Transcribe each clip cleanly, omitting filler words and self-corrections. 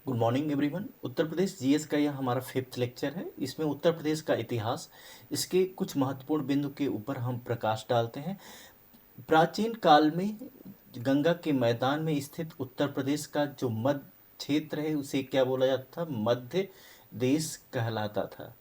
Good morning everyone. Uttar Pradesh GS का यह हमारा फिफ्थ लेक्चर है। इसमें उत्तर प्रदेश का इतिहास, इसके कुछ महत्वपूर्ण बिंदु के ऊपर हम प्रकाश डालते हैं। प्राचीन काल में गंगा के मैदान में स्थित उत्तर प्रदेश का जो मध्य क्षेत्र है उसे क्या बोला जाता था? मध्य देश कहलाता था।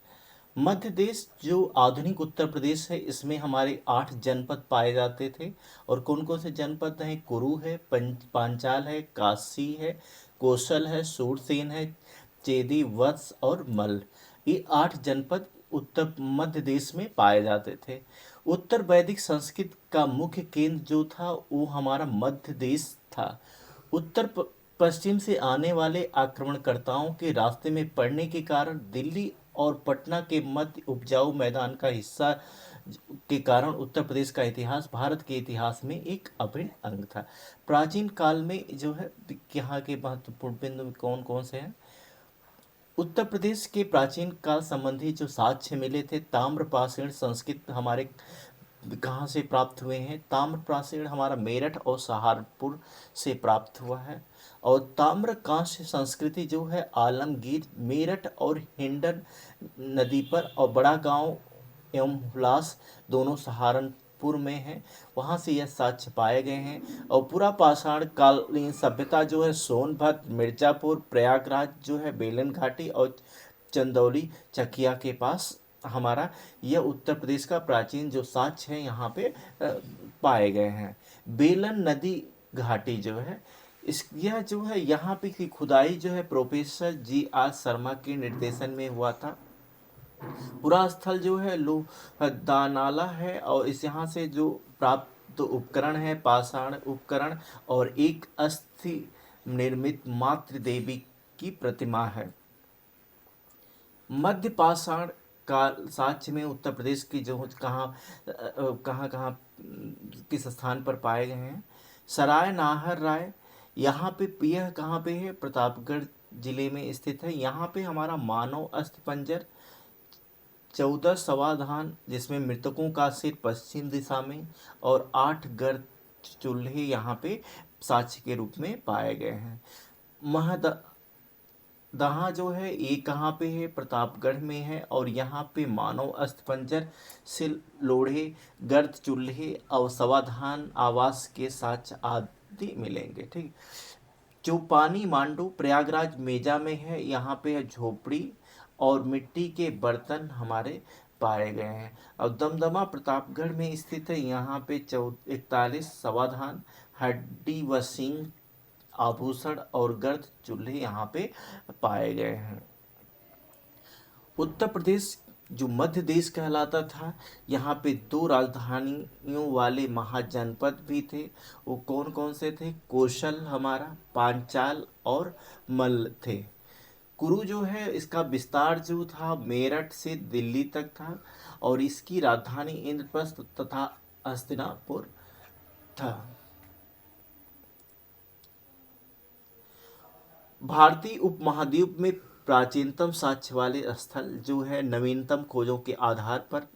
मध्य देश जो आधुनिक उत्तर प्रदेश है, इसमें हमारे 8 जनपद पाए जाते थे। और कौन कौन से जनपद हैं? कुरु है, पांचाल है, काशी है, कौशल है, सूरसेन है, चेदी, वत्स और मल्ल। ये 8 जनपद उत्तर मध्य देश में पाए जाते थे। उत्तर वैदिक संस्कृत का मुख्य केंद्र जो था वो हमारा मध्य देश था। पश्चिम से आने वाले आक्रमणकर्ताओं के रास्ते में पड़ने के कारण दिल्ली और पटना के मध्य उपजाऊ मैदान का हिस्सा के कारण उत्तर प्रदेश का इतिहास भारत के इतिहास में एक अभिन्न अंग था। प्राचीन काल में जो है यहाँ के महत्वपूर्ण बिंदु कौन कौन से हैं? उत्तर प्रदेश के प्राचीन काल संबंधी जो साक्ष्य मिले थे, ताम्रपाषाण संस्कृत हमारे कहाँ से प्राप्त हुए हैं? ताम्रपाषाण हमारा मेरठ और सहारनपुर से प्राप्त हुआ है। और ताम्र कांस्य संस्कृति जो है आलमगीर, मेरठ और हिंडन नदी पर, और बड़ा गांव एवं हुलास दोनों सहारनपुर में हैं। वहाँ से यह साक्ष्य पाए गए हैं। और पूरा पाषाण कालीन सभ्यता जो है सोनभद्र, मिर्जापुर, प्रयागराज जो है बेलन घाटी और चंदौली चकिया के पास हमारा यह उत्तर प्रदेश का प्राचीन जो साक्ष्य है यहाँ पे पाए गए हैं। बेलन नदी घाटी जो है इस यह जो है यहाँ पे की खुदाई जो है प्रोफेसर जी.आर. शर्मा के निर्देशन में हुआ था। पूरा स्थल जो है लोहदानाला है और इस यहाँ से जो प्राप्त उपकरण है पाषाण उपकरण और एक अस्थि निर्मित मातृ देवी की प्रतिमा है। मध्य पाषाण काल साक्ष्य में उत्तर प्रदेश की जो कहाँ कहाँ किस स्थान पर पाए गए हैं? सराय नाहर राय, यहाँ पे यह कहाँ पे है? प्रतापगढ़ जिले में स्थित है। यहाँ पे हमारा मानव अस्थिपंजर 14 समाधान जिसमें मृतकों का सिर पश्चिम दिशा में और 8 गर्द चूल्हे यहाँ पे साक्ष्य के रूप में पाए गए हैं। महदहा जो है ये कहाँ पे है? प्रतापगढ़ में है। और यहाँ पे मानव अस्थिपंजर, सिल लोढ़े, गर्द चूल्हे और समाधान आवास के साक्ष्य आदि मिलेंगे। ठीक। चौपानी मांडू प्रयागराज मेजा में है। यहाँ पे है झोपड़ी और मिट्टी के बर्तन हमारे पाए गए हैं। और दमदमा प्रतापगढ़ में स्थित है। यहाँ पे 41 समाधान, हड्डी व सींग, आभूषण और गर्द चूल्हे यहाँ पे पाए गए हैं। उत्तर प्रदेश जो मध्य देश कहलाता था, यहाँ पे 2 राजधानियों वाले महाजनपद भी थे। वो कौन कौन से थे? कौशल हमारा, पांचाल और मल्ल थे। कुरु जो है इसका विस्तार जो था मेरठ से दिल्ली तक था और इसकी राजधानी इंद्रप्रस्थ तथा हस्तिनापुर था। भारतीय उपमहाद्वीप में प्राचीनतम साक्ष्य वाले स्थल जो है नवीनतम खोजों के आधार पर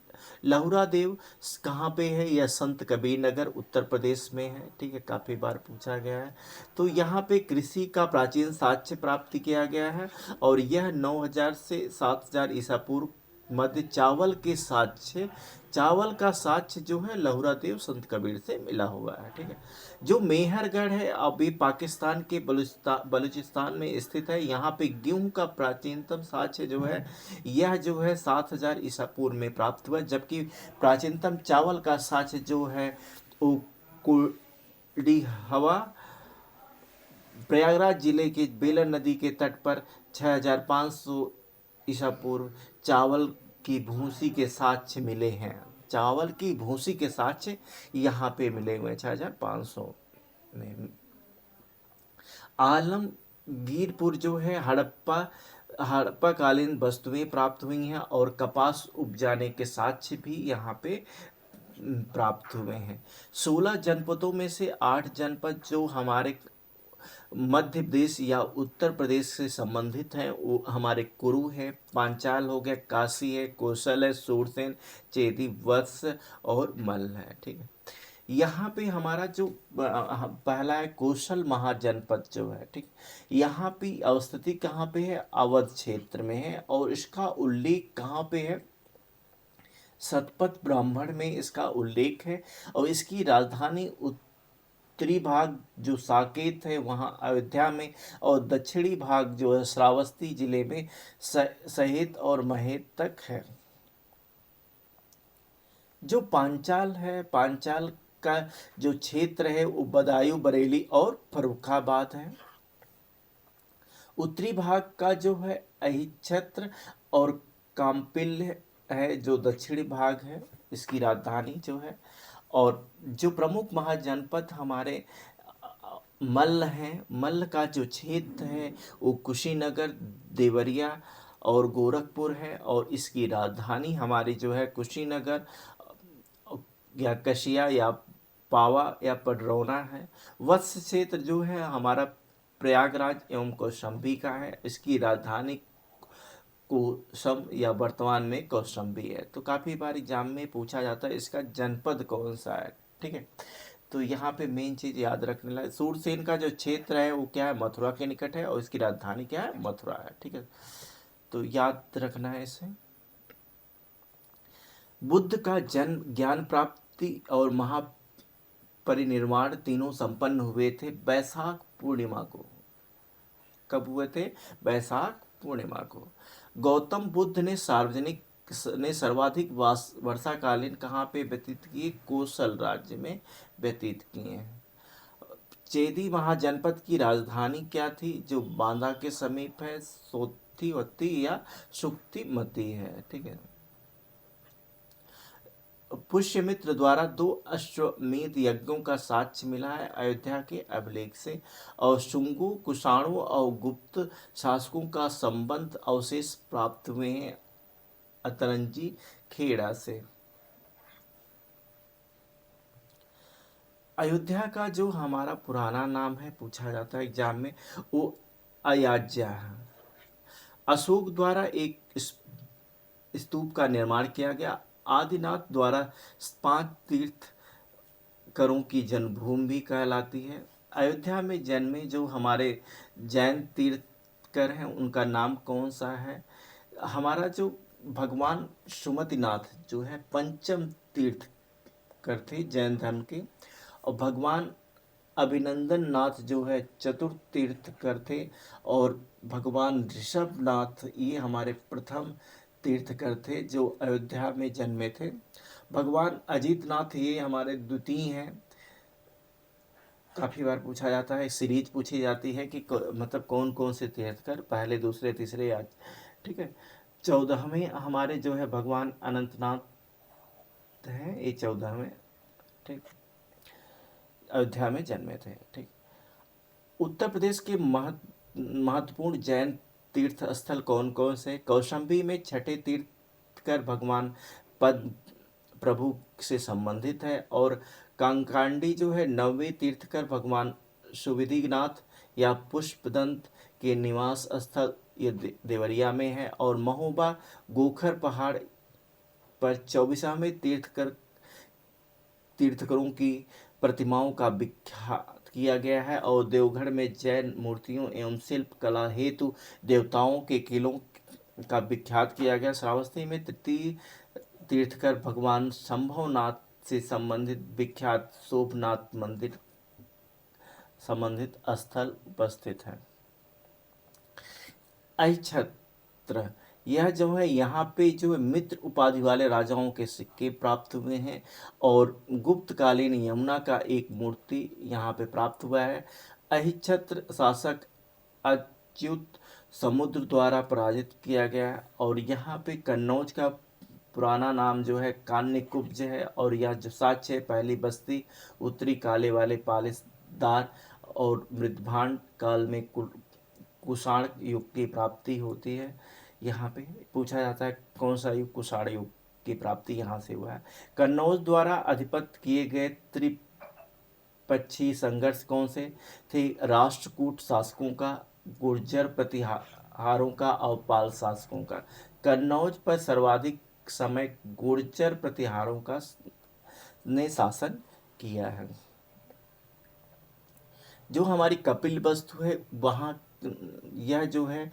लहुरा देव कहाँ पे है? यह संत कबीर नगर उत्तर प्रदेश में है। ठीक है, काफ़ी बार पूछा गया है। तो यहाँ पे कृषि का प्राचीन साक्ष्य प्राप्त किया गया है और यह 9000 से 7000 ईसा पूर्व मध्य चावल का साक्ष्य जो है लहुरा देव संत कबीर से मिला हुआ है। ठीक है। जो मेहरगढ़ है अभी पाकिस्तान के बलूचिस्तान में स्थित है। यहाँ पे गेहूं का प्राचीनतम साक्ष्य जो है यह जो है 7000 ईसा पूर्व में प्राप्त हुआ। जबकि प्राचीनतम चावल का साक्ष्य जो है वो कुल्डी हवा प्रयागराज जिले के बेलन नदी के तट पर 6500 ईसा पूर्व चावल की भूसी के साक्ष्य मिले हैं। चावल की भूसी के साक्ष्य यहाँ पे मिले हुए 6500 में। आलमगीरपुर जो है हड़प्पा कालीन वस्तुएं प्राप्त हुई हैं और कपास उपजाने के साक्ष्य भी यहाँ पे प्राप्त हुए हैं। 16 जनपदों में से 8 जनपद जो हमारे मध्य प्रदेश या उत्तर प्रदेश से संबंधित हैं वो हमारे कुरु है, पांचाल हो गया, काशी है, कौशल है, सूरसेन, चेदी, वत्स और मल्ल है। ठीक है। यहाँ पे हमारा जो पहला है कौशल महाजनपद जो है, ठीक। यहाँ पे अवस्थिति कहाँ पे है, अवध क्षेत्र में है, और इसका उल्लेख कहाँ पे है, शतपथ ब्राह्मण में इसका उल्लेख है। और इसकी राजधानी उत्तरी भाग जो साकेत है वहाँ अयोध्या में, और दक्षिणी भाग जो है श्रावस्ती जिले में सहेत और महेत तक है। जो पांचाल है, पांचाल का जो क्षेत्र है वो बदायूं, बरेली और फर्रुखाबाद है। उत्तरी भाग का जो है अहिच्छत्र और काम्पिल्य है, जो दक्षिणी भाग है, इसकी राजधानी जो है। और जो प्रमुख महाजनपद हमारे मल्ल हैं, मल्ल का जो क्षेत्र है वो कुशीनगर, देवरिया और गोरखपुर है, और इसकी राजधानी हमारी जो है कुशीनगर या कशिया या पावा या पडरौना है। वत्स क्षेत्र जो है हमारा प्रयागराज एवं कौशाम्बी का है, इसकी राजधानी कोसम या वर्तमान में कौशाम्बी है। तो काफ़ी बार एग्जाम में पूछा जाता है इसका जनपद कौन सा है, ठीक है। तो यहाँ पे मेन चीज़ याद रखने लायक, सूरसेन का जो क्षेत्र है वो क्या है, मथुरा के निकट है, और इसकी राजधानी क्या है, मथुरा है, ठीक है। तो याद रखना है इसे। बुद्ध का जन्म, ज्ञान प्राप्ति और महापरिनिर्वाण तीनों संपन्न हुए थे बैसाख पूर्णिमा को। कब हुए थे, बैसाख पूर्णिमा को। गौतम बुद्ध ने सर्वाधिक वर्षाकालीन कहाँ पे व्यतीत किए, कौशल राज्य में व्यतीत किए हैं। चेदी महाजनपद की राजधानी क्या थी, जो बांदा के समीप है, सोथिवती या सुक्तिमती है, ठीक है। पुष्यमित्र द्वारा 2 अश्वमेध यज्ञों का साक्ष्य मिला है अयोध्या के अभिलेख से, और शुंगु, कुषाणु और गुप्त शासकों का संबंध अवशेष प्राप्त हुए हैं अतरंजी खेड़ा से। अयोध्या का जो हमारा पुराना नाम है, पूछा जाता है एग्जाम में, वो अयाज्या है। अशोक द्वारा एक स्तूप का निर्माण किया गया। आदिनाथ द्वारा 5 तीर्थकरों की जन्मभूमि भी कहलाती है। अयोध्या में जन्मे जो हमारे जैन तीर्थकर हैं उनका नाम कौन सा है, हमारा जो भगवान सुमतिनाथ जो है पंचम तीर्थकर थे जैन धर्म के, और भगवान अभिनंदन नाथ जो है चतुर्थ तीर्थकर थे, और भगवान ऋषभनाथ ये हमारे प्रथम तीर्थकर थे जो अयोध्या में जन्मे थे। भगवान अजीतनाथ ये हमारे द्वितीय हैं। काफ़ी बार पूछा जाता है, सीरीज पूछी जाती है कि मतलब कौन कौन से तीर्थकर, पहले, दूसरे, तीसरे या, ठीक है। 14वें हमारे जो है भगवान अनंतनाथ हैं, ये 14वें, ठीक, अयोध्या में जन्मे थे, ठीक। उत्तर प्रदेश के महत्वपूर्ण जैन तीर्थ स्थल कौन कौन से, कौशाम्बी में छठे तीर्थकर भगवान पद्म प्रभु से संबंधित है, और कांकांडी जो है 9वें तीर्थकर भगवान सुविधिनाथ या पुष्पदंत के निवास स्थल ये देवरिया में है, और महोबा गोखर पहाड़ पर 24वें तीर्थकरों की प्रतिमाओं का विख्यात किया गया है, और देवगढ़ में जैन मूर्तियों एवं शिल्प कला हेतु देवताओं के किलों का विख्यात किया गया। श्रावस्ती में तृतीय तीर्थकर भगवान शंभवनाथ से संबंधित विख्यात सोमनाथ मंदिर संबंधित स्थल उपस्थित है। अहिच्छत्र, यह जो है यहाँ पे जो है मित्र उपाधि वाले राजाओं के सिक्के प्राप्त हुए हैं, और गुप्तकालीन यमुना का एक मूर्ति यहाँ पे प्राप्त हुआ है। अहिच्छत्र शासक अच्युत समुद्र द्वारा पराजित किया गया है, और यहाँ पे कन्नौज का पुराना नाम जो है कान्यकुब्ज है, और यह जो साक्ष्य है पहली बस्ती उत्तरी काले वाले पालिसदार और मृदभांड काल में कुषाण युग की प्राप्ति होती है। यहाँ पे पूछा जाता है कौन सा युग, कुषाण युग की प्राप्ति यहाँ से हुआ है। कन्नौज द्वारा अधिपत्य किए गए त्रिपक्षीय संघर्ष कौन से थे, राष्ट्रकूट शासकों का, गुर्जर प्रतिहारों का और पाल शासकों का। कन्नौज पर सर्वाधिक समय गुर्जर प्रतिहारों का ने शासन किया है। जो हमारी कपिल वस्तु है वहाँ यह जो है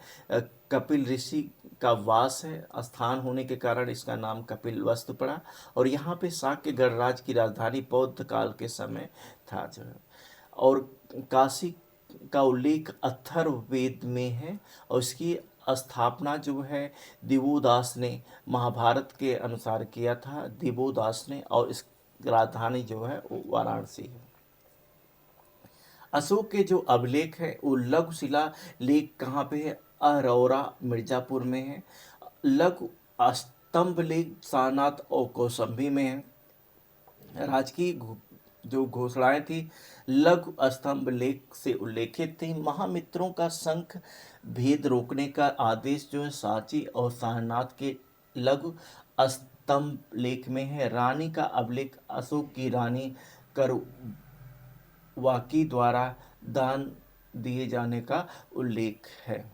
कपिल ऋषि का वास है, स्थान होने के कारण इसका नाम कपिल वस्तु पड़ा। और यहाँ पे शाक्य गणराज्य की राजधानी बौद्ध काल के समय था जो है। और काशी का उल्लेख अथर्ववेद में है और इसकी स्थापना जो है दिवोदास ने महाभारत के अनुसार किया था, दिवोदास ने। और इस राजधानी जो है वो वाराणसी है। अशोक के जो अभिलेख है वो लघु शिला लेख कहाँ पे है? अरौरा मिर्जापुर में है। लघु स्तंभ लेख सारनाथ और कौशाम्बी में है। राजकीय जो घोषणाएं थी लघु स्तंभ लेख से उल्लेखित थी। महामित्रों का संख भेद रोकने का आदेश जो है सांची और सारनाथ के लघु स्तंभ लेख में है। रानी का अभिलेख अशोक की रानी करवाकी द्वारा दान दिए जाने का उल्लेख है।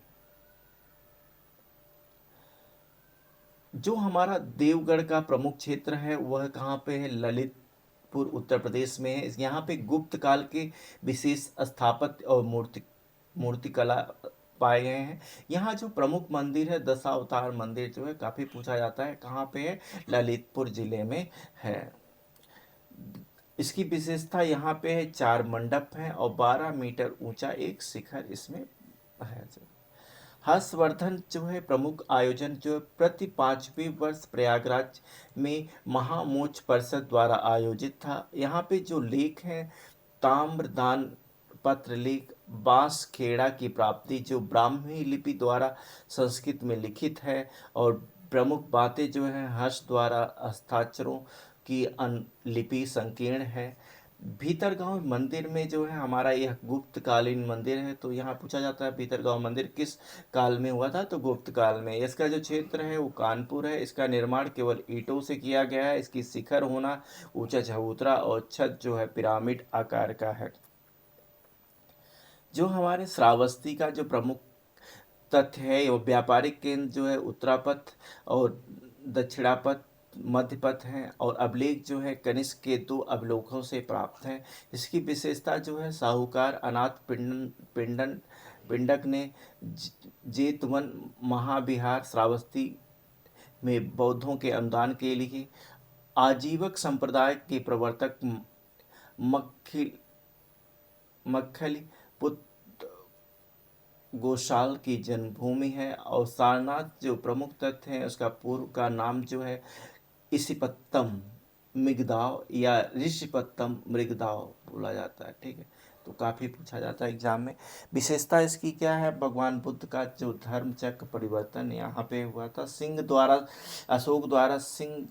जो हमारा देवगढ़ का प्रमुख क्षेत्र है वह कहाँ पे है? ललितपुर उत्तर प्रदेश में है। यहाँ पे गुप्त काल के विशेष स्थापत्य और मूर्तिकला पाए गए हैं। यहाँ जो प्रमुख मंदिर है दशावतार मंदिर जो है काफ़ी पूछा जाता है, कहाँ पे है? ललितपुर जिले में है। इसकी विशेषता यहाँ पे है 4 मंडप हैं और 12 मीटर ऊंचा एक शिखर इसमें है। हर्षवर्धन जो है प्रमुख आयोजन जो है प्रति 5वें वर्ष प्रयागराज में महामोक्ष परिषद द्वारा आयोजित था। यहाँ पे जो लेख हैं ताम्रदान पत्र लेख, बांस खेड़ा की प्राप्ति जो ब्राह्मी लिपि द्वारा संस्कृत में लिखित है। और प्रमुख बातें जो हैं हर्ष द्वारा हस्ताक्षरों की लिपि संकीर्ण है। भीतरगांव मंदिर में जो है हमारा यह गुप्तकालीन मंदिर है। तो यहाँ पूछा जाता है भीतरगांव मंदिर किस काल में हुआ था? तो गुप्त काल में। इसका जो क्षेत्र है वो कानपुर है। इसका निर्माण केवल ईंटों से किया गया है। इसकी शिखर होना, ऊंचा चबूतरा और छत जो है पिरामिड आकार का है। जो हमारे श्रावस्ती का जो प्रमुख तथ्य है वो व्यापारिक केंद्र जो है उत्तरापथ और दक्षिणापथ मध्य पथ हैं। और अभिलेख जो है कनिष्क के 2 अभिलेखों से प्राप्त हैं। इसकी विशेषता जो है साहूकार अनाथ पिंडक ने जेतवन महाविहार श्रावस्ती में बौद्धों के अनुदान के लिए आजीवक संप्रदाय के प्रवर्तक मक्खिल मक्खली पुत्र गोशाल की जन्मभूमि है। और सारनाथ जो प्रमुख तथ्य है उसका पूर्व का नाम जो है इसिपत्तम मृगदाव या ऋषिपत्तम मृगदाव बोला जाता है। ठीक है, तो काफ़ी पूछा जाता है एग्जाम में। विशेषता इसकी क्या है? भगवान बुद्ध का जो धर्म चक्र परिवर्तन यहाँ पे हुआ था। सिंह द्वारा अशोक द्वारा सिंह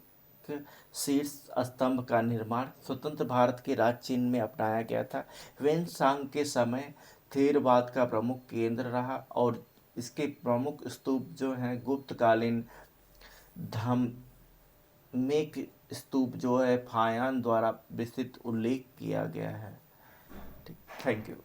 शीर्ष स्तंभ का निर्माण स्वतंत्र भारत के राज चिन्ह में अपनाया गया था। वेनसांग के समय थेरवाद का प्रमुख केंद्र रहा। और इसके प्रमुख स्तूप जो हैं गुप्तकालीन धम्मेक स्तूप जो है फायान द्वारा विस्तृत उल्लेख किया गया है। ठीक, थैंक यू।